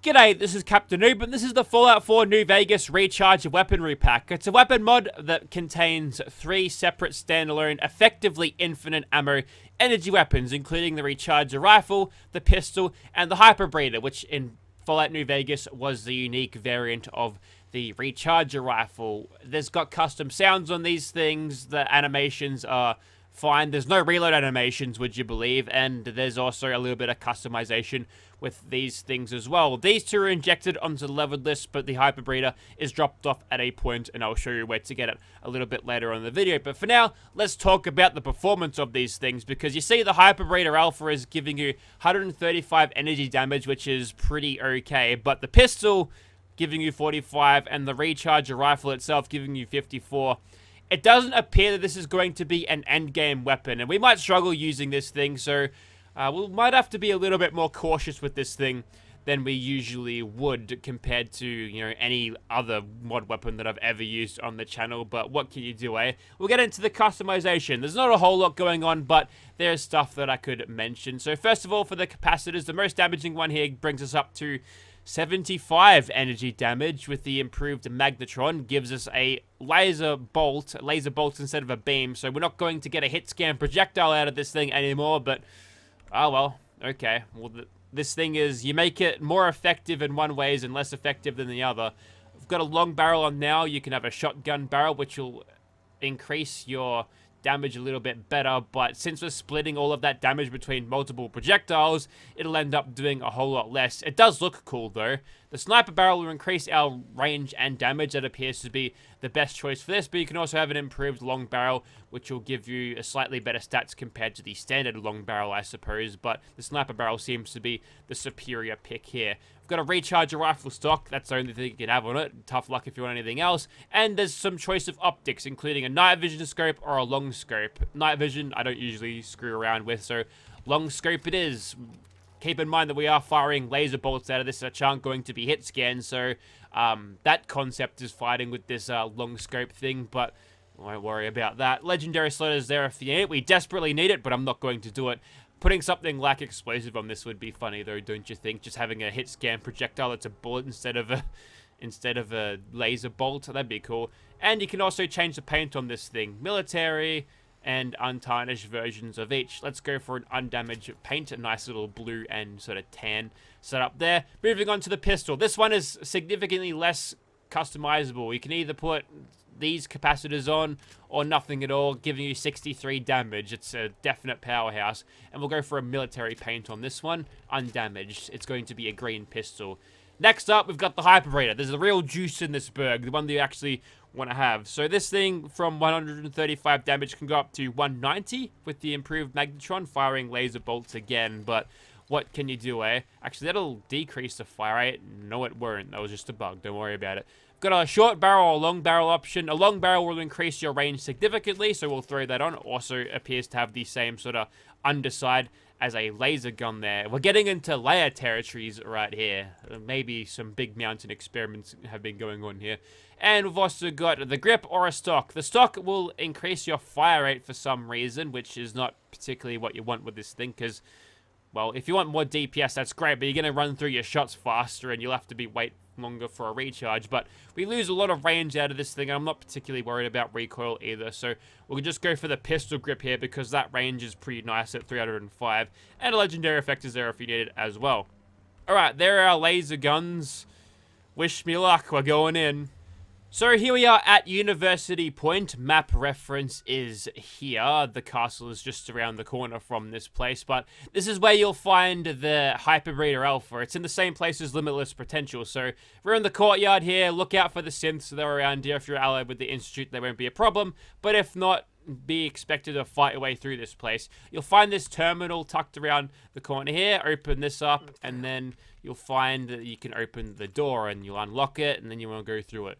G'day, this is Captainoob, and this is the Fallout 4 New Vegas Recharge Weaponry Pack. It's a weapon mod that contains 3 separate standalone, effectively infinite ammo energy weapons, including the Recharger Rifle, the Pistol, and the Hyperbreeder, which in Fallout New Vegas was the unique variant of the Recharger Rifle. There's got custom sounds on these things, the animations are fine. There's no reload animations, would you believe? And there's also a little bit of customization with these things as well. These two are injected onto the leveled list, but the Hyperbreeder is dropped off at a point, and I'll show you where to get it a little bit later on in the video. But for now, let's talk about the performance of these things, because you see the Hyperbreeder Alpha is giving you 135 energy damage, which is pretty okay, but the pistol giving you 45, and the Recharger Rifle itself giving you 54. It doesn't appear that this is going to be an endgame weapon, and we might struggle using this thing, so we might have to be a little bit more cautious with this thing than we usually would compared to, you know, any other mod weapon that I've ever used on the channel. But what can you do, eh? We'll get into the customization. There's not a whole lot going on, but there's stuff that I could mention. So first of all, for the capacitors, the most damaging one here brings us up to 75 energy damage with the improved magnetron. Gives us a laser bolt instead of a beam, so we're not going to get a hit scan projectile out of this thing anymore, but oh well, okay. Well, this thing is, you make it more effective in one ways and less effective than the other. We've got a long barrel on now. You can have a shotgun barrel, which will increase your damage a little bit better, but since we're splitting all of that damage between multiple projectiles, it'll end up doing a whole lot less. It does look cool though. The sniper barrel will increase our range and damage. That appears to be the best choice for this, but you can also have an improved long barrel, which will give you a slightly better stats compared to the standard long barrel, I suppose, but the sniper barrel seems to be the superior pick here. We've got a Recharger Rifle stock. That's the only thing you can have on it. Tough luck if you want anything else. And there's some choice of optics, including a night vision scope or a long scope. Night vision, I don't usually screw around with, so long scope it is. Keep in mind that we are firing laser bolts out of this, which aren't going to be hit scans, so that concept is fighting with this long scope thing, but I won't worry about that. Legendary slot is there if you need it. We desperately need it, but I'm not going to do it. Putting something like explosive on this would be funny, though, don't you think? Just having a hit scan projectile that's a bullet instead of a laser bolt, that'd be cool. And you can also change the paint on this thing. Military and untarnished versions of each. Let's go for an undamaged paint, a nice little blue and sort of tan setup there. Moving on to the pistol. This one is significantly less customizable. You can either put these capacitors on or nothing at all, giving you 63 damage. It's a definite powerhouse. And we'll go for a military paint on this one, undamaged. It's going to be a green pistol. Next up, we've got the Hyperbreeder. There's a real juice in this berg, the one that you actually want to have. So this thing from 135 damage can go up to 190 with the improved magnetron, firing laser bolts again. But what can you do, eh? Actually, that'll decrease the fire rate. No, it won't. That was just a bug. Don't worry about it. Got a short barrel or a long barrel option. A long barrel will increase your range significantly, so we'll throw that on. Also appears to have the same sort of underside as a laser gun there. We're getting into layer territories right here. Maybe some big mountain experiments have been going on here. And we've also got the grip or a stock. The stock will increase your fire rate for some reason, which is not particularly what you want with this thing, because, well, if you want more DPS, that's great, but you're going to run through your shots faster, and you'll have to wait longer for a recharge. But we lose a lot of range out of this thing, and I'm not particularly worried about recoil either, so we'll just go for the pistol grip here, because that range is pretty nice at 305, and a legendary effect is there if you need it as well. Alright, there are our laser guns. Wish me luck, we're going in. So here we are at University Point. Map reference is here. The castle is just around the corner from this place, but this is where you'll find the Hyperbreeder Alpha. It's in the same place as Limitless Potential. So we're in the courtyard here. Look out for the synths. They're around here. If you're allied with the Institute, they won't be a problem. But if not, be expected to fight your way through this place. You'll find this terminal tucked around the corner here. Open this up, and then you'll find that you can open the door, and you'll unlock it, and then you want to go through it.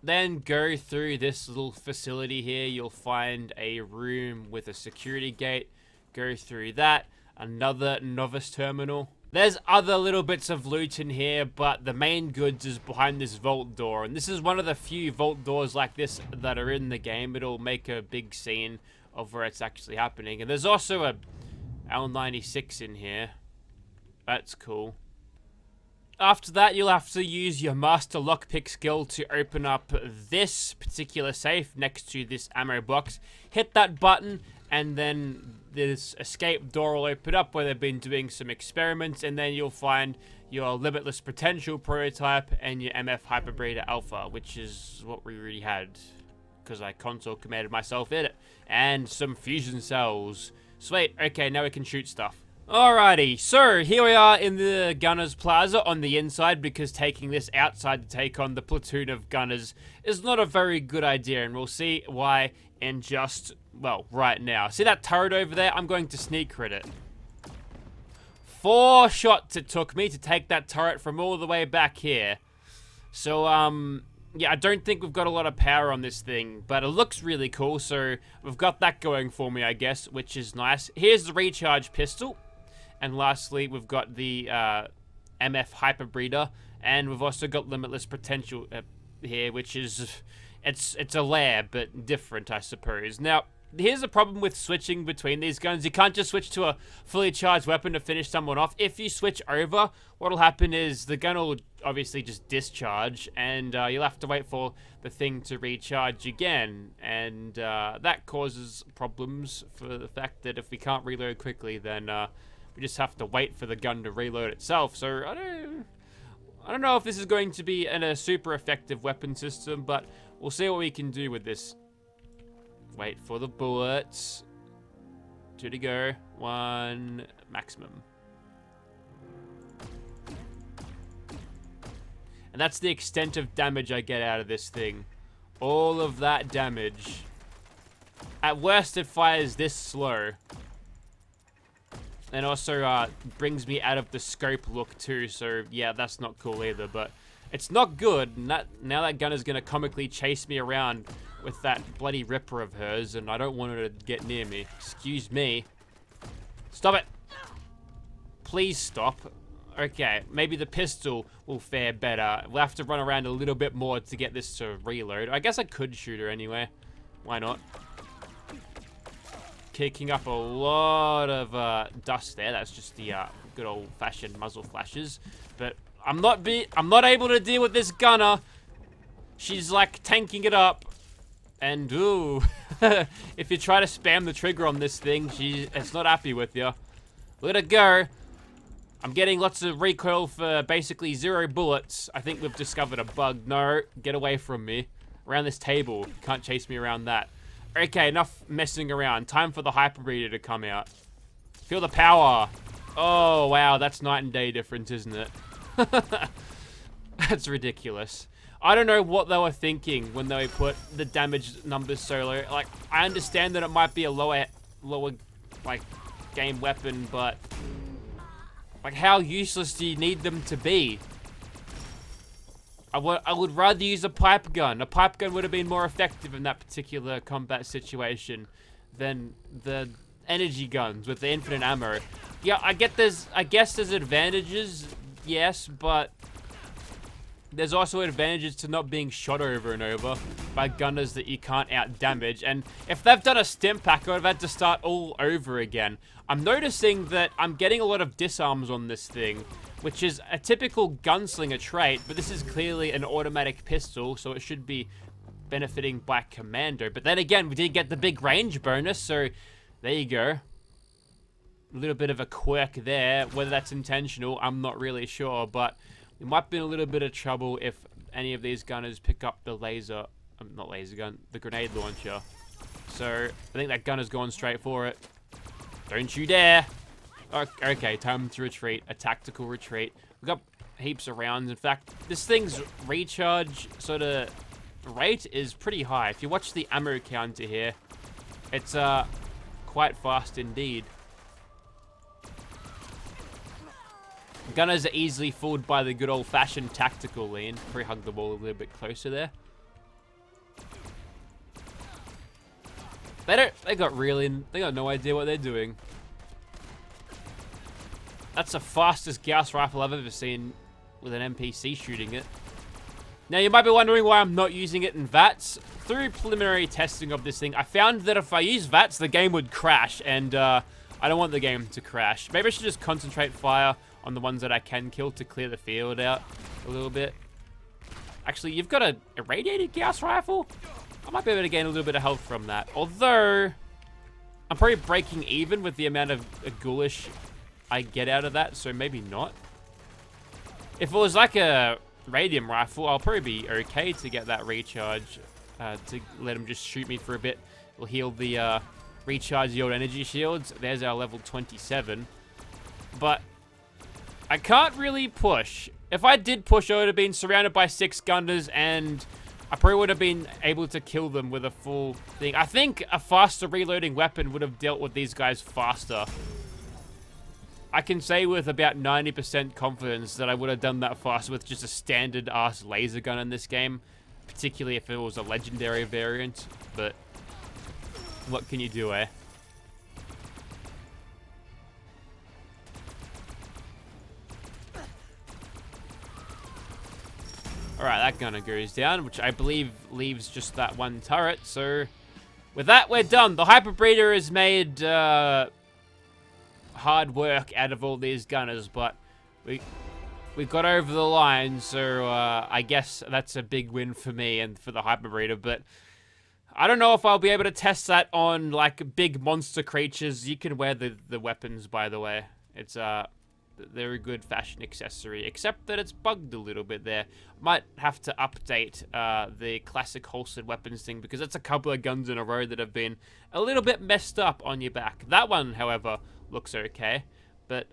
Then go through this little facility here. You'll find a room with a security gate. Go through that. Another novice terminal. There's other little bits of loot in here, but the main goods is behind this vault door. And this is one of the few vault doors like this that are in the game. It'll make a big scene of where it's actually happening. And there's also a L96 in here. That's cool. After that, you'll have to use your master lockpick skill to open up this particular safe next to this ammo box. Hit that button, and then this escape door will open up where they've been doing some experiments, and then you'll find your Limitless Potential prototype and your MF Hyperbreeder Alpha, which is what we already had, because I console commanded myself in it. And some fusion cells. Sweet, okay, now we can shoot stuff. Alrighty, so here we are in the Gunners Plaza on the inside, because taking this outside to take on the platoon of Gunners is not a very good idea, and we'll see why in just, well, right now. See that turret over there? I'm going to sneak crit it. 4 shots it took me to take that turret from all the way back here. So, yeah, I don't think we've got a lot of power on this thing, but it looks really cool, so we've got that going for me, I guess, which is nice. Here's the recharge pistol. And lastly, we've got the MF Hyperbreeder, and we've also got Limitless Potential here, which is, it's a lair, but different, I suppose. Now, here's the problem with switching between these guns. You can't just switch to a fully charged weapon to finish someone off. If you switch over, what'll happen is the gun will obviously just discharge, and you'll have to wait for the thing to recharge again. And that causes problems for the fact that if we can't reload quickly, then we just have to wait for the gun to reload itself. So I don't know if this is going to be a super effective weapon system, but we'll see what we can do with this. Wait for the bullets. 2 to go. 1 maximum. And that's the extent of damage I get out of this thing. All of that damage. At worst, it fires this slow. And also brings me out of the scope look too, so yeah, that's not cool either, but it's not good. And now that gun is going to comically chase me around with that bloody Ripper of hers, and I don't want her to get near me. Excuse me. Stop it. Please stop. Okay, maybe the pistol will fare better. We'll have to run around a little bit more to get this to reload. I guess I could shoot her anyway. Why not? Kicking up a lot of dust there. That's just the good old-fashioned muzzle flashes. But I'm not able to deal with this gunner. She's like tanking it up. And ooh, if you try to spam the trigger on this thing, it's not happy with you. Let it go. I'm getting lots of recoil for basically 0 bullets. I think we've discovered a bug. No, get away from me. Around this table. You can't chase me around that. Okay, enough messing around. Time for the Hyperbreeder to come out. Feel the power. Oh, wow. That's night and day difference, isn't it? That's ridiculous. I don't know what they were thinking when they put the damage numbers so low. Like, I understand that it might be a lower, like, game weapon, but like, how useless do you need them to be? I would rather use a pipe gun. A pipe gun would have been more effective in that particular combat situation than the energy guns with the infinite ammo. Yeah, I guess there's advantages, yes, but there's also advantages to not being shot over and over by gunners that you can't out-damage. And if they've done a stim pack, I would have had to start all over again. I'm noticing that I'm getting a lot of disarms on this thing, which is a typical gunslinger trait, but this is clearly an automatic pistol, so it should be benefiting by commando. But then again, we did get the big range bonus, so there you go. A little bit of a quirk there. Whether that's intentional, I'm not really sure, but we might be in a little bit of trouble if any of these gunners pick up the laser, not laser gun, the grenade launcher. So I think that gunner's going straight for it. Don't you dare. Okay, time to retreat. A tactical retreat. We've got heaps of rounds. In fact, this thing's recharge sort of rate is pretty high. If you watch the ammo counter here, it's quite fast indeed. Gunners are easily fooled by the good old-fashioned tactical lean. Probably hug the wall a little bit closer there. They got no idea what they're doing. That's the fastest Gauss rifle I've ever seen with an NPC shooting it. Now, you might be wondering why I'm not using it in VATS. Through preliminary testing of this thing, I found that if I use VATS, the game would crash, and I don't want the game to crash. Maybe I should just concentrate fire on the ones that I can kill to clear the field out a little bit. Actually, you've got a irradiated Gauss rifle? I might be able to gain a little bit of health from that. Although, I'm probably breaking even with the amount of ghoulish I get out of that, so maybe not. If it was like a radium rifle, I'll probably be okay to get that recharge, to let him just shoot me for a bit. It'll heal the recharge the old energy shields. There's our level 27. But I can't really push. If I did push, I would have been surrounded by 6 gunners, and I probably would have been able to kill them with a full thing. I think a faster reloading weapon would have dealt with these guys faster. I can say with about 90% confidence that I would have done that faster with just a standard-ass laser gun in this game. Particularly if it was a legendary variant. But what can you do, eh? Alright, that gunner goes down, which I believe leaves just that one turret. So, with that, we're done. The Hyperbreeder has made hard work out of all these gunners, but we got over the line, so I guess that's a big win for me and for the Hyperbreeder. But I don't know if I'll be able to test that on, like, big monster creatures. You can wear the weapons, by the way. It's they're a good fashion accessory, except that it's bugged a little bit there. Might have to update the classic holstered weapons thing, because it's a couple of guns in a row that have been a little bit messed up on your back. That one, however, looks okay. But,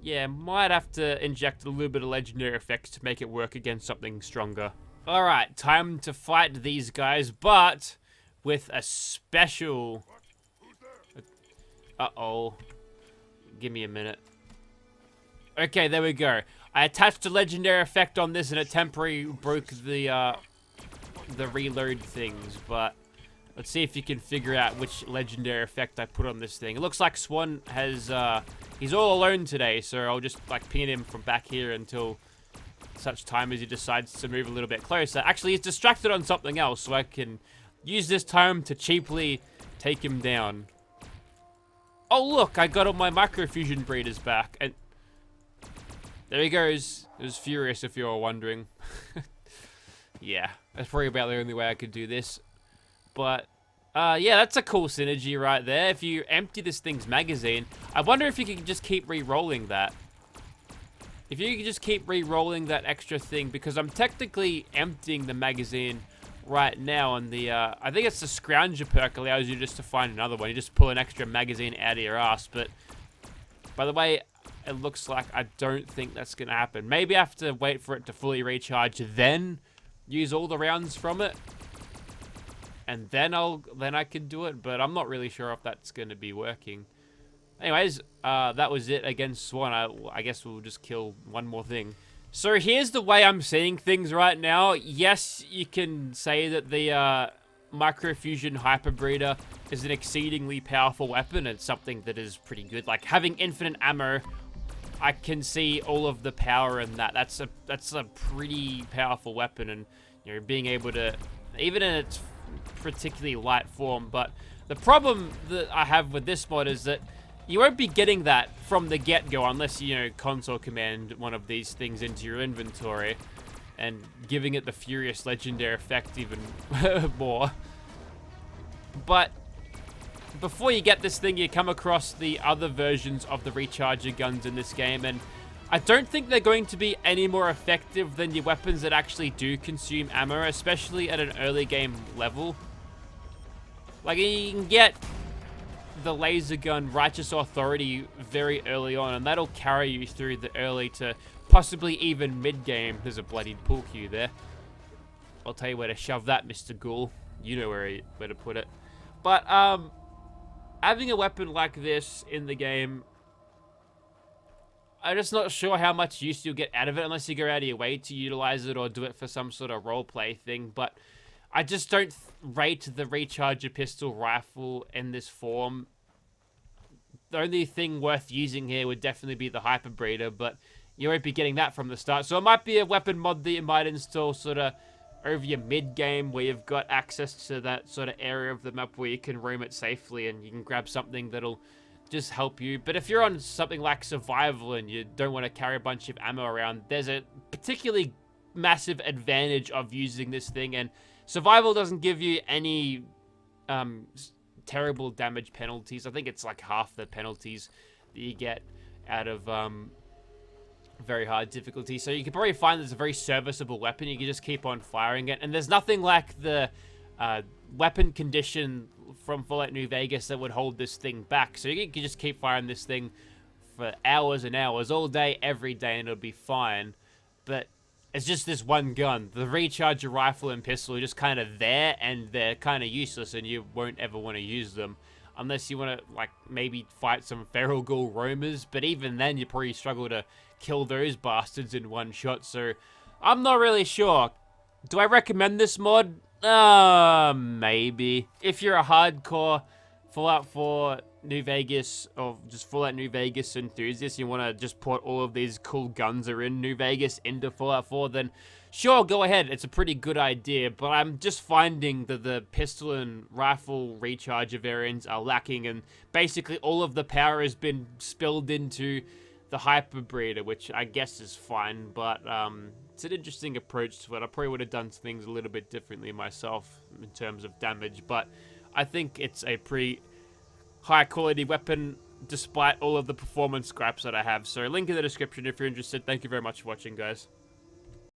yeah, might have to inject a little bit of legendary effects to make it work against something stronger. Alright, time to fight these guys, but with a special... Uh-oh. Give me a minute. Okay, there we go. I attached a legendary effect on this and it temporarily broke the reload things, but let's see if you can figure out which legendary effect I put on this thing. It looks like Swan has, he's all alone today, so I'll just, like, pin him from back here until such time as he decides to move a little bit closer. Actually, he's distracted on something else, so I can use this time to cheaply take him down. Oh, look, I got all my microfusion breeders back, and there he goes. It was furious, if you were wondering. Yeah, that's probably about the only way I could do this. But, yeah, that's a cool synergy right there. If you empty this thing's magazine, I wonder if you can just keep re-rolling that. If you can just keep re-rolling that extra thing, because I'm technically emptying the magazine right now, and the, I think it's the Scrounger perk allows you just to find another one. You just pull an extra magazine out of your ass, but, by the way, it looks like I don't think that's going to happen. Maybe I have to wait for it to fully recharge, then use all the rounds from it. And then I can do it, but I'm not really sure if that's going to be working. Anyways, that was it against Swan. I guess we'll just kill one more thing. So here's the way I'm seeing things right now. Yes, you can say that the Microfusion Hyperbreeder is an exceedingly powerful weapon. It's something that is pretty good. Like, having infinite ammo, I can see all of the power in that. That's a pretty powerful weapon, and you know, being able to, even in its particularly light form. But the problem that I have with this mod is that you won't be getting that from the get-go unless you know, console command one of these things into your inventory and giving it the Furious Legendary effect even more. But before you get this thing, you come across the other versions of the recharger guns in this game, and I don't think they're going to be any more effective than your weapons that actually do consume ammo, especially at an early game level. Like, you can get the laser gun Righteous Authority very early on, and that'll carry you through the early to possibly even mid-game. There's a bloodied pool cue there. I'll tell you where to shove that, Mr. Ghoul. You know where to put it. But, having a weapon like this in the game, I'm just not sure how much use you'll get out of it unless you go out of your way to utilize it or do it for some sort of roleplay thing. But I just don't rate the Recharger Pistol Rifle in this form. The only thing worth using here would definitely be the Hyperbreeder, but you won't be getting that from the start. So it might be a weapon mod that you might install sort of over your mid-game where you've got access to that sort of area of the map where you can roam it safely and you can grab something that'll just help you. But if you're on something like survival and you don't want to carry a bunch of ammo around, there's a particularly massive advantage of using this thing. And survival doesn't give you any terrible damage penalties. I think it's like half the penalties that you get out of very hard difficulty. So you can probably find it's a very serviceable weapon. You can just keep on firing it. And there's nothing like the weapon condition from Fallout New Vegas that would hold this thing back. So you can just keep firing this thing for hours and hours, all day, every day, and it'll be fine. But it's just this one gun. The recharger rifle and pistol are just kind of there, and they're kind of useless, and you won't ever want to use them. Unless you want to, like, maybe fight some feral ghoul roamers. But even then, you probably struggle to kill those bastards in one shot. So, I'm not really sure. Do I recommend this mod? Maybe. If you're a hardcore Fallout 4 New Vegas, or just Fallout New Vegas enthusiast, you want to just put all of these cool guns that are in New Vegas into Fallout 4, then sure, go ahead. It's a pretty good idea, but I'm just finding that the pistol and rifle recharger variants are lacking, and basically all of the power has been spilled into the hyperbreeder, which I guess is fine, but it's an interesting approach to it. I probably would have done things a little bit differently myself in terms of damage, but I think it's a pretty high quality weapon despite all of the performance scraps that I have. So link in the description if you're interested. Thank you very much for watching, guys.